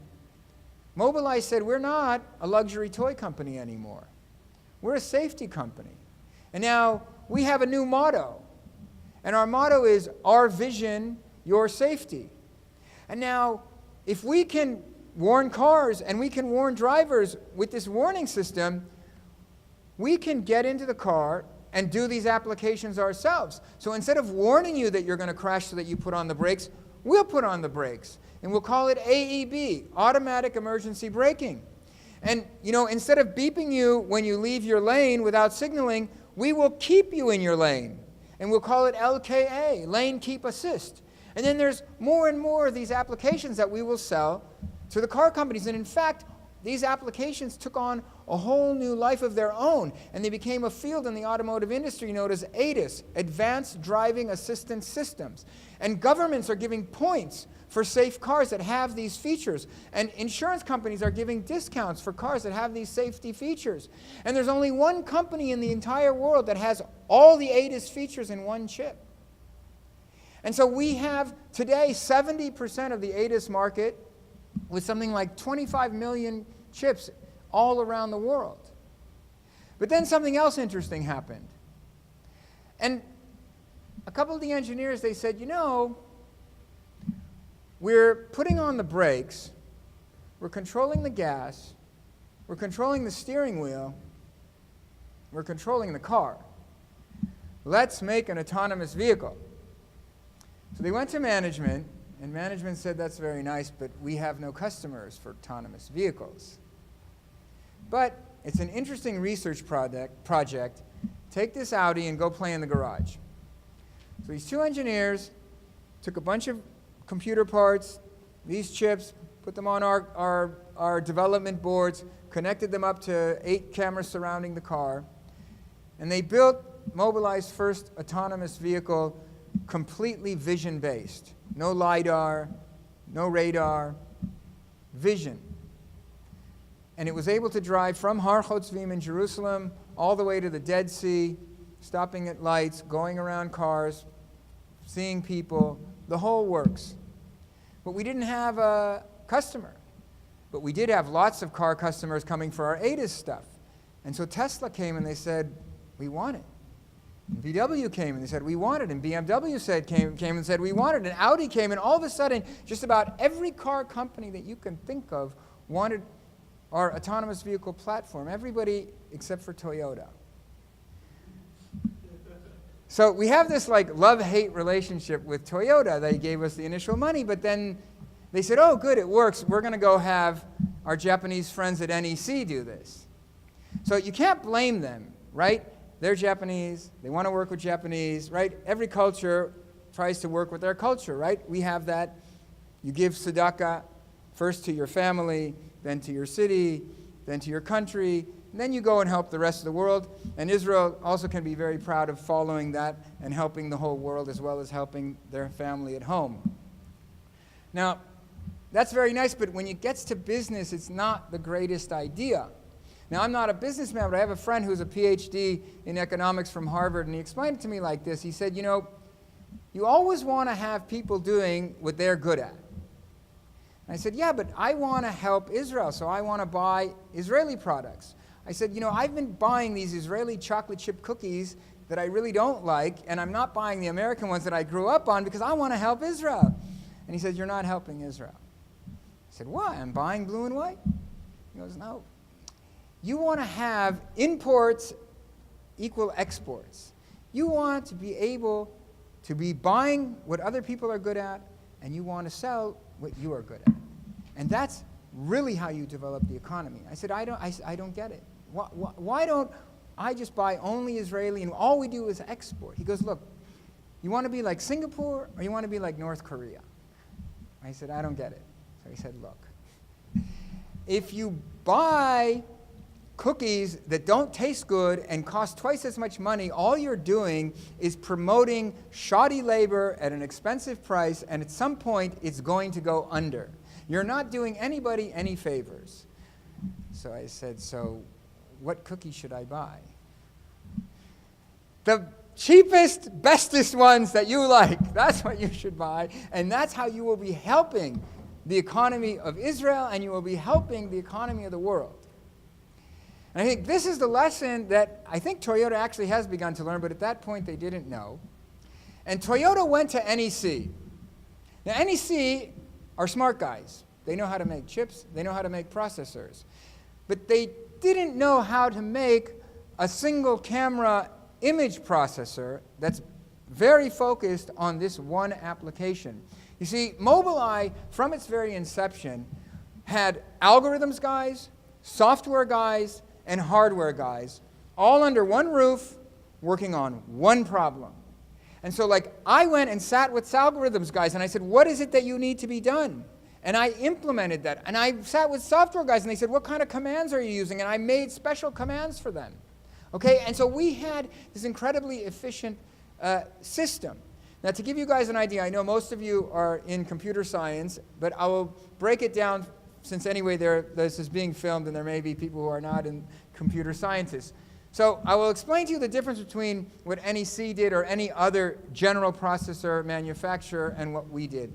S1: Mobileye said, "We're not a luxury toy company anymore. We're a safety company." And now we have a new motto. And our motto is, "Our vision, your safety." And now, if we can warn cars and we can warn drivers with this warning system, we can get into the car and do these applications ourselves. So instead of warning you that you're going to crash so that you put on the brakes, we'll put on the brakes. And we'll call it AEB, automatic emergency braking. And, instead of beeping you when you leave your lane without signaling, we will keep you in your lane. And we'll call it LKA, lane keep assist. And then there's more and more of these applications that we will sell to the car companies. And in fact, these applications took on a whole new life of their own, and they became a field in the automotive industry known as ADAS, Advanced Driving Assistance Systems. And governments are giving points for safe cars that have these features. And insurance companies are giving discounts for cars that have these safety features. And there's only one company in the entire world that has all the ADAS features in one chip. And so we have today 70% of the ADAS market with something like 25 million chips all around the world. But then something else interesting happened. And a couple of the engineers, they said, you know, we're putting on the brakes, we're controlling the gas, we're controlling the steering wheel, we're controlling the car. Let's make an autonomous vehicle. So they went to management, and management said, that's very nice, but we have no customers for autonomous vehicles. But it's an interesting research project. Take this Audi and go play in the garage. So these two engineers took a bunch of computer parts, these chips, put them on our development boards, connected them up to 8 cameras surrounding the car, and they built Mobileye's first autonomous vehicle completely vision-based. No LiDAR, no radar, vision. And it was able to drive from Har Chotzvim in Jerusalem all the way to the Dead Sea, stopping at lights, going around cars, seeing people, the whole works. But we didn't have a customer. But we did have lots of car customers coming for our ADAS stuff. And so Tesla came and they said, we want it. And VW came and they said, we want it. And BMW came and said, we want it. And Audi came, and all of a sudden, just about every car company that you can think of wanted our autonomous vehicle platform. Everybody except for Toyota. So we have this like love-hate relationship with Toyota. They gave us the initial money, but then they said, oh, good, it works. We're going to go have our Japanese friends at NEC do this. So you can't blame them, right? They're Japanese. They want to work with Japanese, right? Every culture tries to work with their culture, right? We have that. You give tzedakah first to your family, then to your city, then to your country, and then you go and help the rest of the world. And Israel also can be very proud of following that and helping the whole world as well as helping their family at home. Now, that's very nice, but when it gets to business, it's not the greatest idea. Now, I'm not a businessman, but I have a friend who's a PhD in economics from Harvard, and he explained it to me like this. He said, you know, you always want to have people doing what they're good at. And I said, yeah, but I want to help Israel, so I want to buy Israeli products. I said, you know, I've been buying these Israeli chocolate chip cookies that I really don't like, and I'm not buying the American ones that I grew up on because I want to help Israel. And he said, you're not helping Israel. I said, what? I'm buying blue and white? He goes, no. You want to have imports equal exports. You want to be able to be buying what other people are good at, and you want to sell what you are good at. And that's really how you develop the economy. I said, I don't get it. Why don't I just buy only Israeli and all we do is export? He goes, look, you want to be like Singapore or you want to be like North Korea? I said, I don't get it. So he said, look, if you buy cookies that don't taste good and cost twice as much money, all you're doing is promoting shoddy labor at an expensive price, and at some point it's going to go under. You're not doing anybody any favors. So I said, so what cookie should I buy? The cheapest, bestest ones that you like, that's what you should buy, and that's how you will be helping the economy of Israel, and you will be helping the economy of the world. And I think this is the lesson that I think Toyota actually has begun to learn, but at that point they didn't know. And Toyota went to NEC. Now, NEC are smart guys. They know how to make chips. They know how to make processors. But they didn't know how to make a single camera image processor that's very focused on this one application. You see, Mobileye, from its very inception, had algorithms guys, software guys, and hardware guys, all under one roof, working on one problem. And so like I went and sat with algorithms guys and I said, what is it that you need to be done? And I implemented that. And I sat with software guys and they said, what kind of commands are you using? And I made special commands for them. Okay, and so we had this incredibly efficient system. Now to give you guys an idea, I know most of you are in computer science, but I will break it down since anyway this is being filmed and there may be people who are not in computer scientists. So I will explain to you the difference between what NEC did or any other general processor manufacturer and what we did.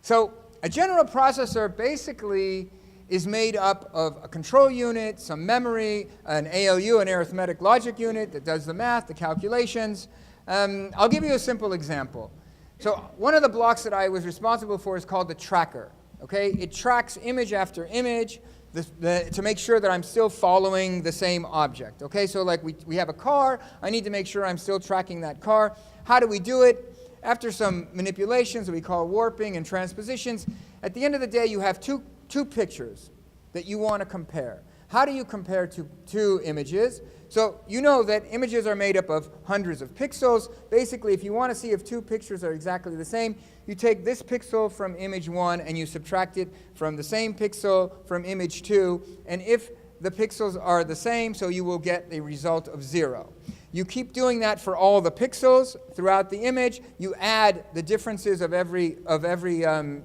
S1: So a general processor basically is made up of a control unit, some memory, an ALU, an arithmetic logic unit that does the math, the calculations. I'll give you a simple example. So one of the blocks that I was responsible for is called the tracker. Okay? It tracks image after image to make sure that I'm still following the same object. Okay? So like we have a car. I need to make sure I'm still tracking that car. How do we do it? After some manipulations that we call warping and transpositions, at the end of the day you have two pictures that you want to compare. How do you compare two images? So you know that images are made up of hundreds of pixels. Basically, if you want to see if two pictures are exactly the same, you take this pixel from image 1 and you subtract it from the same pixel from image 2. And if the pixels are the same, so you will get a result of 0. You keep doing that for all the pixels throughout the image. You add the differences of every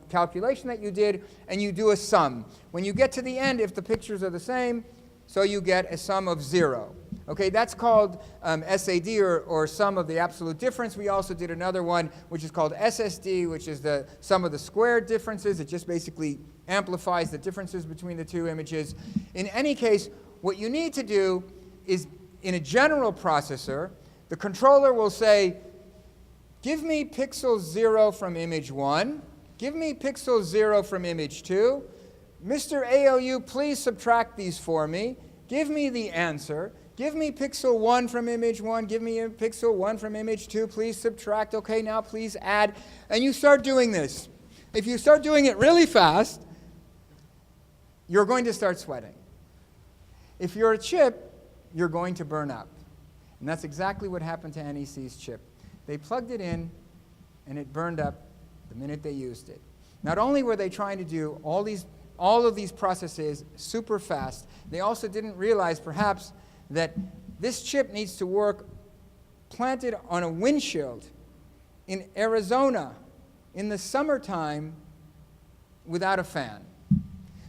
S1: calculation that you did, and you do a sum. When you get to the end, if the pictures are the same, so you get a sum of 0. Okay, that's called SAD, or sum of the absolute difference. We also did another one, which is called SSD, which is the sum of the squared differences. It just basically amplifies the differences between the two images. In any case, what you need to do is, in a general processor, the controller will say, give me pixel 0 from image 1, give me pixel 0 from image 2, Mr. ALU, please subtract these for me, give me the answer, give me pixel 1 from image 1, give me pixel 1 from image 2, please subtract, okay, now please add, and you start doing this. If you start doing it really fast, you're going to start sweating. If you're a chip, you're going to burn up. And that's exactly what happened to NEC's chip. They plugged it in, and it burned up the minute they used it. Not only were they trying to do all of these processes super fast, they also didn't realize, perhaps, that this chip needs to work planted on a windshield in Arizona in the summertime without a fan.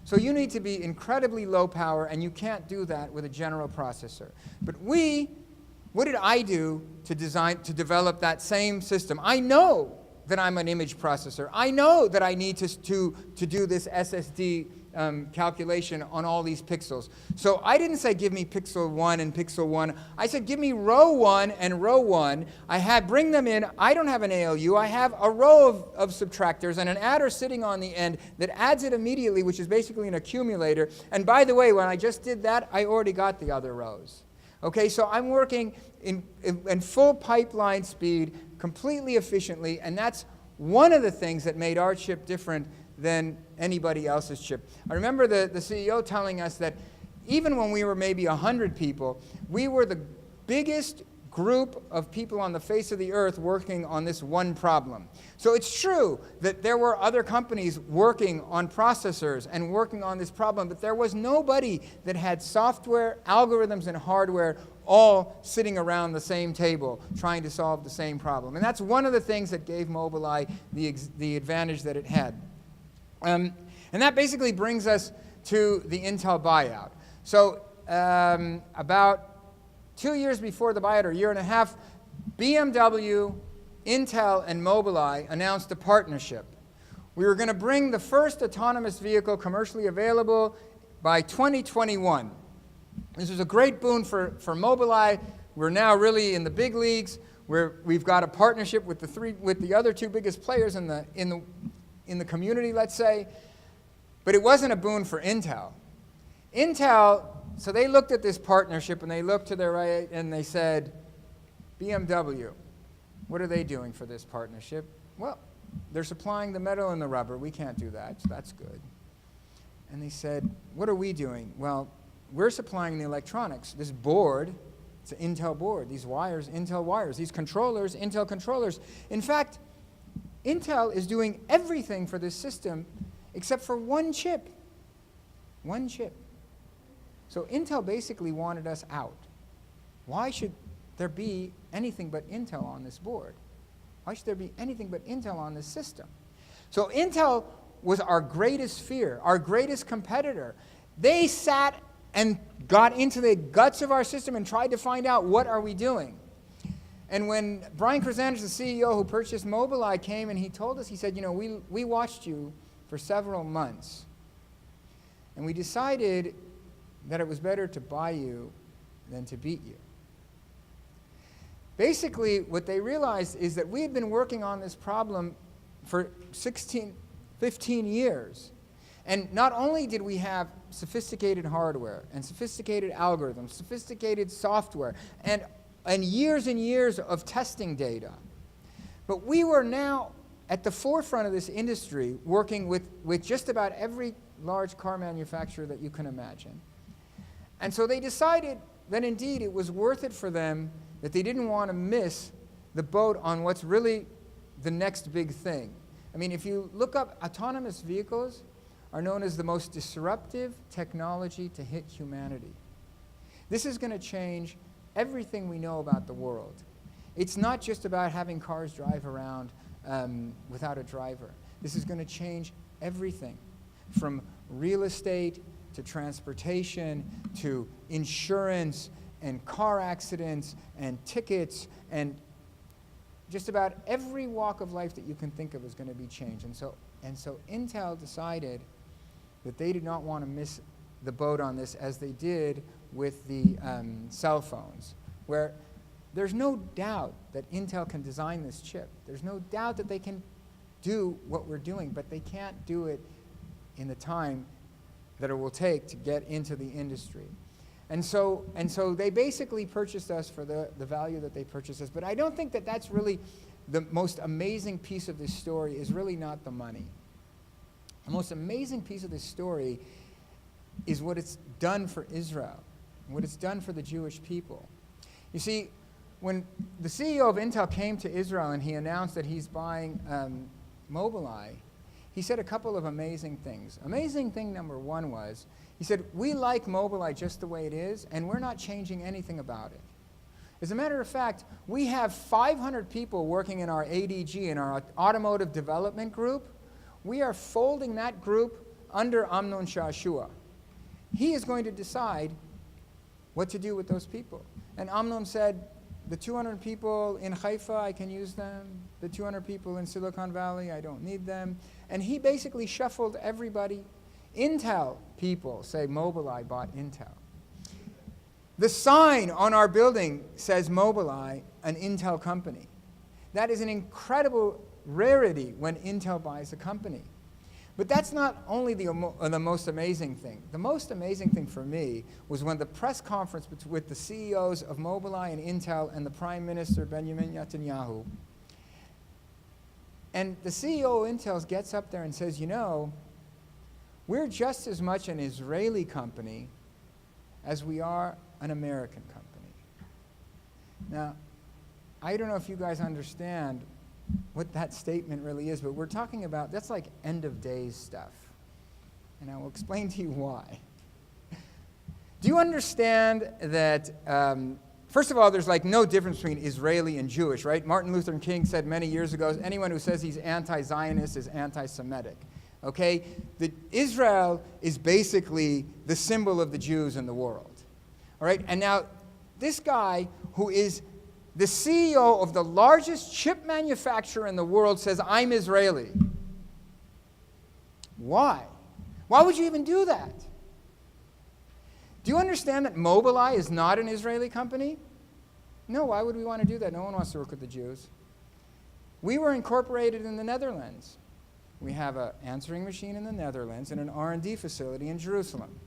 S1: So you need to be incredibly low power, and you can't do that with a general processor. But what did I do to develop that same system? I know that I'm an image processor. I know that I need to do this SSD calculation on all these pixels. So I didn't say give me pixel 1 and pixel 1. I said give me row 1 and row 1. Bring them in. I don't have an ALU. I have a row of subtractors and an adder sitting on the end that adds it immediately, which is basically an accumulator. And by the way, when I just did that, I already got the other rows. Okay, so I'm working in full pipeline speed, completely efficiently, and that's one of the things that made our chip different than anybody else's chip. I remember the CEO telling us that even when we were maybe 100 people, we were the biggest group of people on the face of the earth working on this one problem. So it's true that there were other companies working on processors and working on this problem, but there was nobody that had software, algorithms, and hardware all sitting around the same table trying to solve the same problem. And that's one of the things that gave Mobileye the advantage that it had. And that basically brings us to the Intel buyout. So about 2 years before the buyout, or a year and a half, BMW, Intel, and Mobileye announced a partnership. We were going to bring the first autonomous vehicle commercially available by 2021. This was a great boon for Mobileye. We're now really in the big leagues, where we've got a partnership with the other two biggest players in the community, let's say. But it wasn't a boon for Intel. Intel, so they looked at this partnership, and they looked to their right, and they said, BMW, what are they doing for this partnership? Well, they're supplying the metal and the rubber. We can't do that, so that's good. And they said, what are we doing? Well, we're supplying the electronics. This board, it's It's an Intel board. These wires, Intel wires. These controllers, Intel controllers. In fact, Intel is doing everything for this system except for one chip. One chip. So Intel basically wanted us out. Why should there be anything but Intel on this board? Why should there be anything but Intel on this system? So Intel was our greatest fear, our greatest competitor. They sat and got into the guts of our system and tried to find out, what are we doing? And when Brian Krzanich, the CEO who purchased Mobileye, came and he told us, he said, you know, we watched you for several months, and we decided that it was better to buy you than to beat you. Basically, what they realized is that we had been working on this problem for 15 years. And not only did we have sophisticated hardware and sophisticated algorithms, sophisticated software, and years and years of testing data, but we were now at the forefront of this industry, working with just about every large car manufacturer that you can imagine. And so they decided that indeed it was worth it for them, that they didn't want to miss the boat on what's really the next big thing. I mean, if you look up, autonomous vehicles are known as the most disruptive technology to hit humanity. This is going to change everything we know about the world. It's not just about having cars drive around without a driver. This is going to change everything, from real estate to transportation to insurance and car accidents and tickets, and just about every walk of life that you can think of is going to be changed. And so Intel decided that they did not want to miss the boat on this, as they did with the cell phones, where there's no doubt that Intel can design this chip. There's no doubt that they can do what we're doing, but they can't do it in the time that it will take to get into the industry. And so they basically purchased us for the value that they purchased us. But I don't think that that's really the most amazing piece of this story, is really not the money. The most amazing piece of this story is what it's done for Israel, what it's done for the Jewish people. You see, when the CEO of Intel came to Israel and he announced that he's buying Mobileye, he said a couple of amazing things. Amazing thing number one was, he said, we like Mobileye just the way it is, and we're not changing anything about it. As a matter of fact, we have 500 people working in our ADG, in our automotive development group. We are folding that group under Amnon Shashua. He is going to decide what to do with those people. And Amnon said, the 200 people in Haifa, I can use them. The 200 people in Silicon Valley, I don't need them. And he basically shuffled everybody. Intel people say Mobileye bought Intel. The sign on our building says Mobileye, an Intel company. That is an incredible rarity when Intel buys a company. But that's not only the most amazing thing. The most amazing thing for me was when the press conference with the CEOs of Mobileye and Intel and the Prime Minister Benjamin Netanyahu, and the CEO of Intel gets up there and says, you know, we're just as much an Israeli company as we are an American company. Now, I don't know if you guys understand what that statement really is, but we're talking about, that's like end of days stuff. And I will explain to you why. Do you understand that, first of all, there's like no difference between Israeli and Jewish, right? Martin Luther King said many years ago, anyone who says he's anti-Zionist is anti-Semitic. Okay? Israel is basically the symbol of the Jews in the world. All right? And now, this guy who is the CEO of the largest chip manufacturer in the world says, I'm Israeli. Why? Why would you even do that? Do you understand that Mobileye is not an Israeli company? No, why would we want to do that? No one wants to work with the Jews. We were incorporated in the Netherlands. We have an answering machine in the Netherlands and an R&D facility in Jerusalem.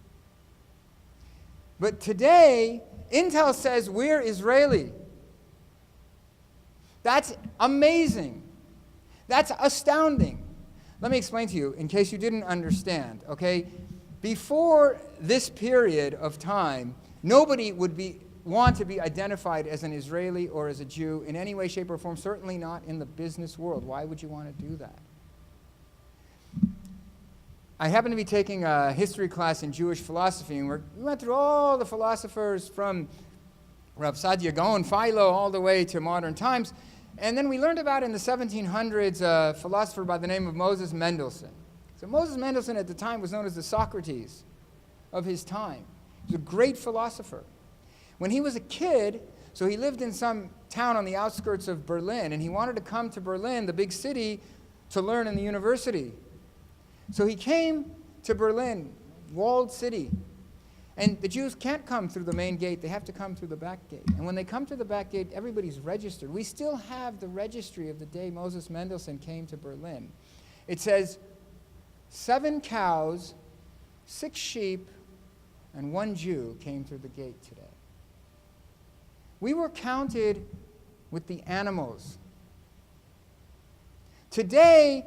S1: But today, Intel says we're Israeli. That's amazing. That's astounding. Let me explain to you, in case you didn't understand, okay? Before this period of time, nobody would be want to be identified as an Israeli or as a Jew in any way, shape, or form, certainly not in the business world. Why would you want to do that? I happen to be taking a history class in Jewish philosophy, and we went through all the philosophers from Rav Saadia Gaon, Philo, all the way to modern times. And then we learned about, in the 1700s, a philosopher by the name of Moses Mendelssohn. So Moses Mendelssohn at the time was known as the Socrates of his time. He was a great philosopher. When he was a kid, so he lived in some town on the outskirts of Berlin, and he wanted to come to Berlin, the big city, to learn in the university. So he came to Berlin, walled city. And the Jews can't come through the main gate. They have to come through the back gate. And when they come to the back gate, everybody's registered. We still have the registry of the day Moses Mendelssohn came to Berlin. It says 7 cows, 6 sheep, and 1 Jew came through the gate today. We were counted with the animals. Today,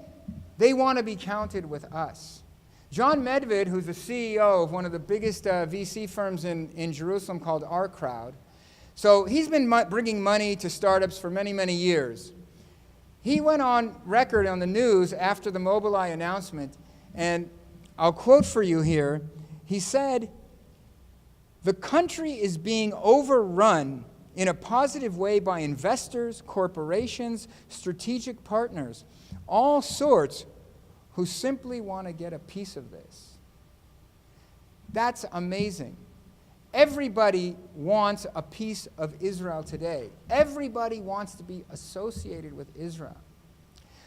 S1: they want to be counted with us. John Medved, who's the CEO of one of the biggest VC firms in Jerusalem called Our Crowd, so he's been bringing money to startups for many, many years. He went on record on the news after the Mobileye announcement, and I'll quote for you here. He said, "The country is being overrun in a positive way by investors, corporations, strategic partners, all sorts who simply want to get a piece of this." That's amazing. Everybody wants a piece of Israel today. Everybody wants to be associated with Israel.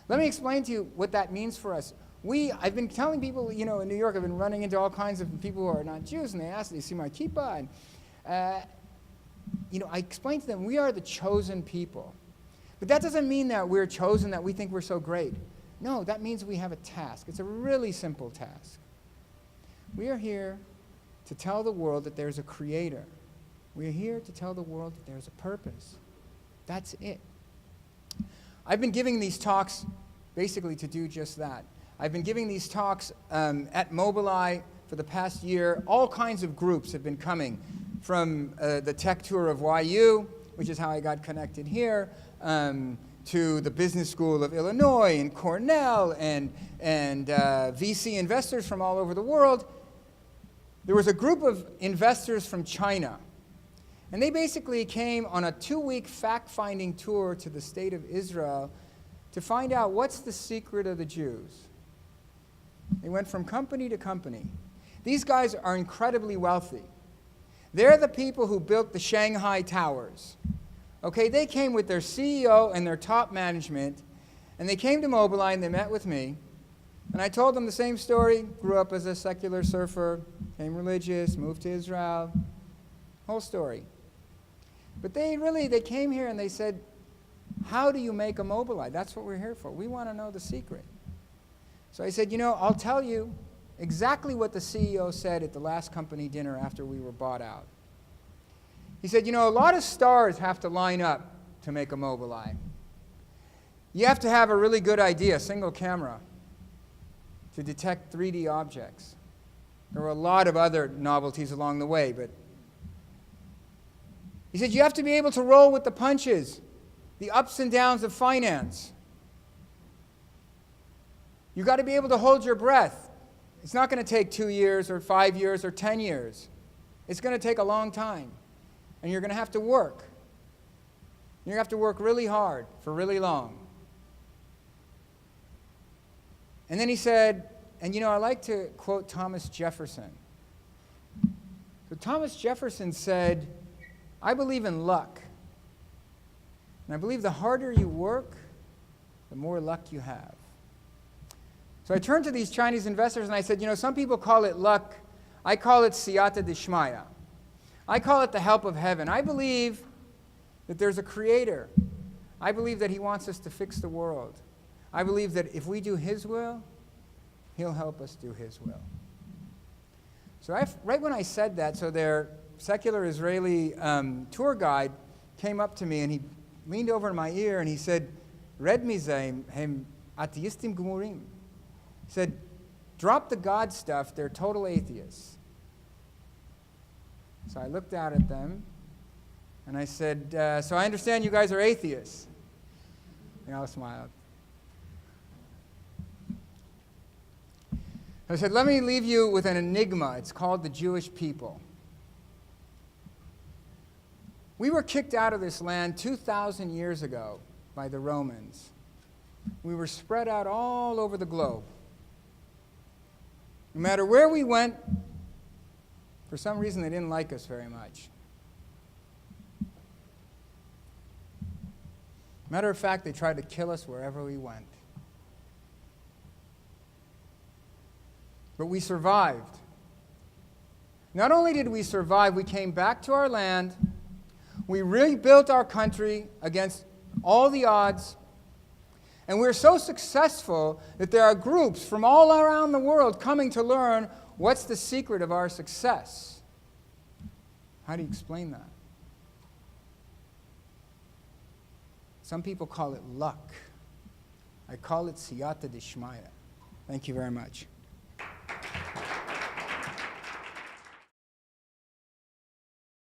S1: Let me explain to you what that means for us. I've been telling people, in New York, I've been running into all kinds of people who are not Jews, and they see my kippah, and I explain to them, we are the chosen people. But that doesn't mean that we're chosen, that we think we're so great. No, that means we have a task. It's a really simple task. We are here to tell the world that there's a creator. We are here to tell the world that there's a purpose. That's it. I've been giving these talks basically to do just that. I've been giving these talks at Mobileye for the past year. All kinds of groups have been coming, from the tech tour of YU, which is how I got connected here, to the Business School of Illinois and Cornell and VC investors from all over the world. There was a group of investors from China, and they basically came on a 2-week fact-finding tour to the state of Israel to find out what's the secret of the Jews. They went from company to company. These guys are incredibly wealthy. They're the people who built the Shanghai Towers. Okay, they came with their CEO and their top management, and they came to Mobileye and they met with me. And I told them the same story. Grew up as a secular surfer, became religious, moved to Israel. Whole story. But they came here and they said, how do you make a Mobileye? That's what we're here for. We want to know the secret. So I said, I'll tell you exactly what the CEO said at the last company dinner after we were bought out. He said, a lot of stars have to line up to make a Mobileye. You have to have a really good idea, single camera, to detect 3D objects. There were a lot of other novelties along the way, but he said, you have to be able to roll with the punches, the ups and downs of finance. You've got to be able to hold your breath. It's not going to take 2 years or 5 years or 10 years. It's going to take a long time. And you're going to have to work. You're going to have to work really hard for really long. And then he said, and I like to quote Thomas Jefferson. So Thomas Jefferson said, I believe in luck. And I believe the harder you work, the more luck you have. So I turned to these Chinese investors and I said, some people call it luck. I call it siyata dishmaya. I call it the help of heaven. I believe that there's a creator. I believe that he wants us to fix the world. I believe that if we do his will, he'll help us do his will. So right when I said that, so their secular Israeli tour guide came up to me and he leaned over in my ear and he said, Red mizeh hem atheistim gemurim. He said, drop the God stuff, they're total atheists. So I looked out at them And I said, so I understand you guys are atheists. They all smiled. I said, let me leave you with an enigma. It's called the Jewish people. We were kicked out of this land 2,000 years ago by the Romans. We were spread out all over the globe. No matter where we went, for some reason they didn't like us very much. Matter of fact, they tried to kill us wherever we went. But we survived. Not only did we survive, we came back to our land. We rebuilt our country against all the odds. And we're so successful that there are groups from all around the world coming to learn what's the secret of our success. How do you explain that? Some people call it luck. I call it siyata dishmaya. Thank you very much.